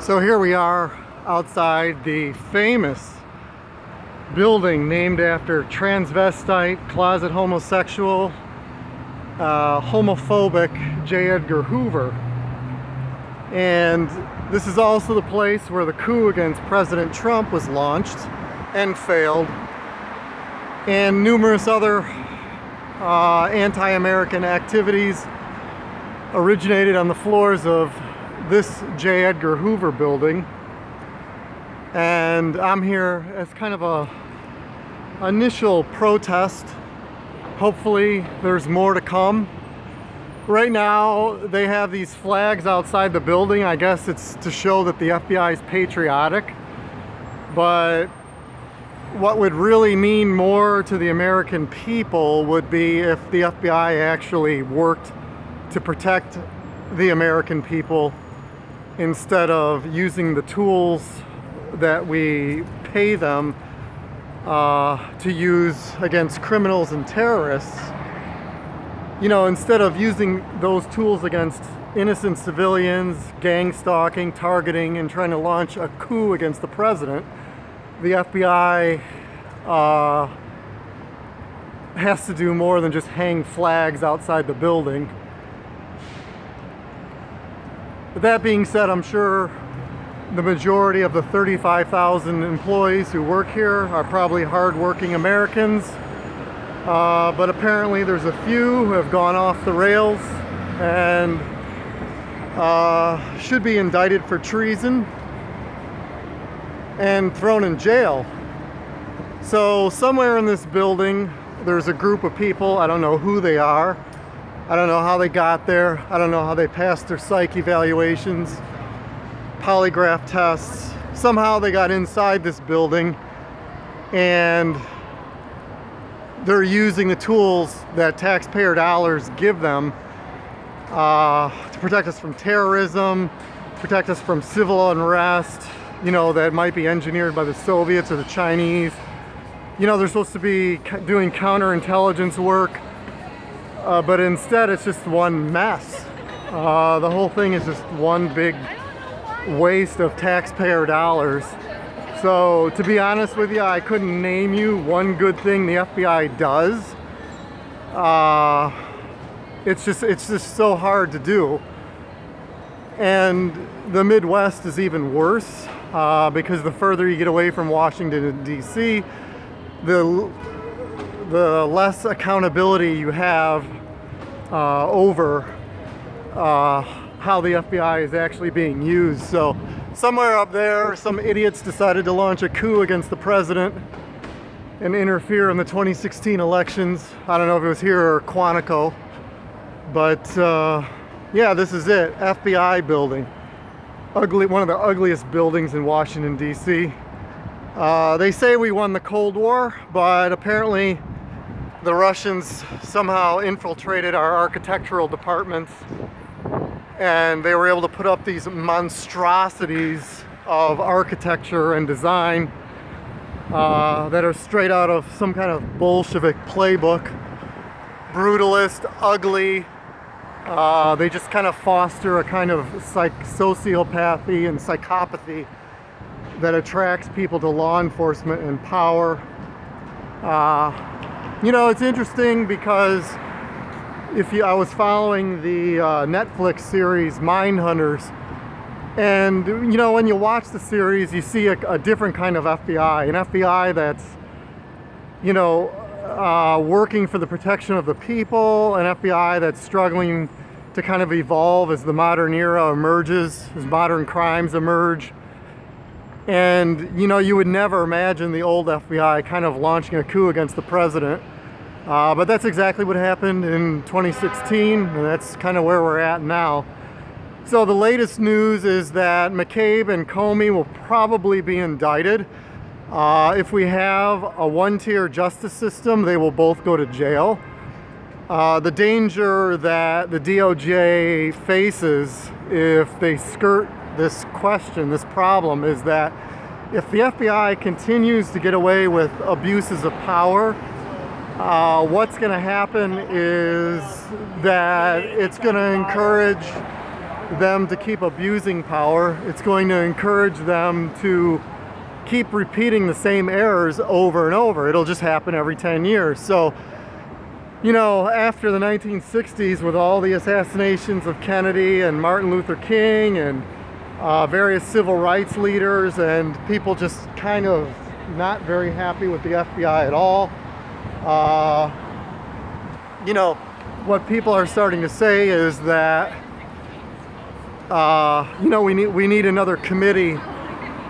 So here we are outside the famous building named after transvestite, closet homosexual, homophobic J. Edgar Hoover. And this is also the place where the coup against President Trump was launched and failed, and numerous other anti-American activities originated on the floors of this J. Edgar Hoover building. And I'm here as kind of a initial protest. Hopefully there's more to come. Right now they have these flags outside the building. I guess it's to show that the FBI is patriotic, but what would really mean more to the American people would be if the FBI actually worked to protect the American people instead of using the tools that we pay them to use against criminals and terrorists. You know, instead of using those tools against innocent civilians, gang stalking, targeting, and trying to launch a coup against the president, the FBI has to do more than just hang flags outside the building. But that being said, I'm sure the majority of the 35,000 employees who work here are probably hardworking Americans. But apparently there's a few who have gone off the rails and should be indicted for treason and thrown in jail. So somewhere in this building there's a group of people. I don't know who they are. I don't know how they got there. I don't know how they passed their psych evaluations, polygraph tests. Somehow they got inside this building and they're using the tools that taxpayer dollars give them to protect us from terrorism, protect us from civil unrest, you know, that might be engineered by the Soviets or the Chinese. You know, they're supposed to be doing counterintelligence work, but instead it's just one mess. The whole thing is just one big waste of taxpayer dollars. So to be honest with you, I couldn't name you one good thing the FBI does. It's just so hard to do. And the Midwest is even worse because the further you get away from Washington D.C., the less accountability you have over how the FBI is actually being used. So somewhere up there, some idiots decided to launch a coup against the president and interfere in the 2016 elections. I don't know if it was here or Quantico, but yeah, this is it. FBI building. Ugly, one of the ugliest buildings in Washington, D.C. They say we won the Cold War, but apparently the Russians somehow infiltrated our architectural departments and they were able to put up these monstrosities of architecture and design that are straight out of some kind of Bolshevik playbook. Brutalist, ugly. They just kind of foster a kind of sociopathy and psychopathy that attracts people to law enforcement and power. You know, it's interesting because I was following the Netflix series Mindhunters, and you know, when you watch the series you see a different kind of FBI, an FBI that's, you know, working for the protection of the people, an FBI that's struggling to kind of evolve as the modern era emerges, as modern crimes emerge. And you know, you would never imagine the old FBI kind of launching a coup against the president. But that's exactly what happened in 2016, and that's kind of where we're at now. So the latest news is that McCabe and Comey will probably be indicted. If we have a one-tier justice system, they will both go to jail. The danger that the DOJ faces if they skirt this question, this problem, is that if the FBI continues to get away with abuses of power, what's going to happen is that it's going to encourage them to keep abusing power. It's going to encourage them to keep repeating the same errors over and over. It'll just happen every 10 years. So, you know, after the 1960s, with all the assassinations of Kennedy and Martin Luther King and various civil rights leaders, and people just kind of not very happy with the FBI at all, you know, what people are starting to say is that you know, we need another committee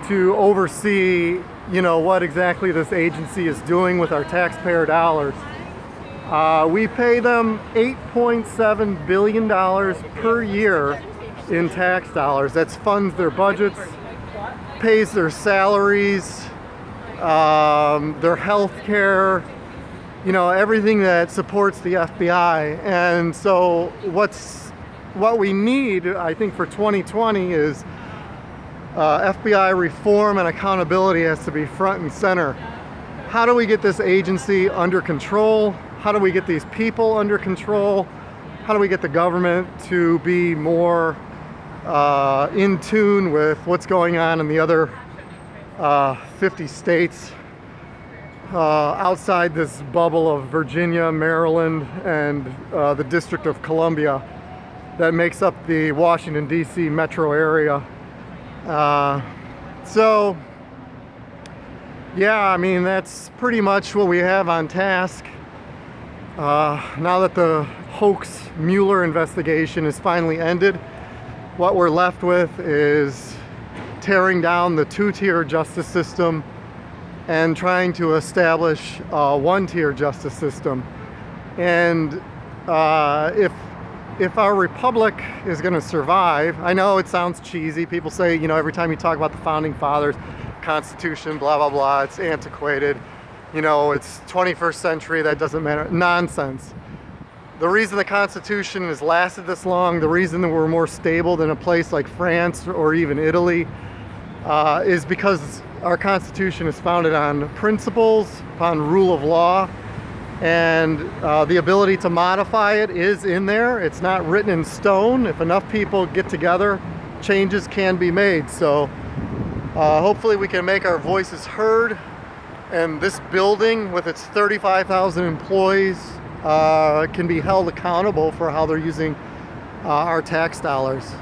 to oversee, you know, what exactly this agency is doing with our taxpayer dollars. We pay them $8.7 billion per year in tax dollars. That funds their budgets, pays their salaries, their health care, you know, everything that supports the FBI. And so what we need, I think, for 2020 is FBI reform and accountability has to be front and center. How do we get this agency under control? How do we get these people under control? How do we get the government to be more in tune with what's going on in the other 50 states outside this bubble of Virginia, Maryland, and the District of Columbia that makes up the Washington, D.C. metro area? So, yeah, I mean, that's pretty much what we have on task. Now that the hoax Mueller investigation is finally ended, what we're left with is tearing down the two-tier justice system and trying to establish a one-tier justice system. And if our republic is going to survive, I know it sounds cheesy. People say, you know, every time you talk about the founding fathers, Constitution, blah, blah, blah, it's antiquated. You know, it's 21st century, that doesn't matter. Nonsense. The reason the Constitution has lasted this long, the reason that we're more stable than a place like France or even Italy, is because our Constitution is founded on principles, upon rule of law, and the ability to modify it is in there. It's not written in stone. If enough people get together, changes can be made. So hopefully we can make our voices heard, and this building with its 35,000 employees can be held accountable for how they're using our tax dollars.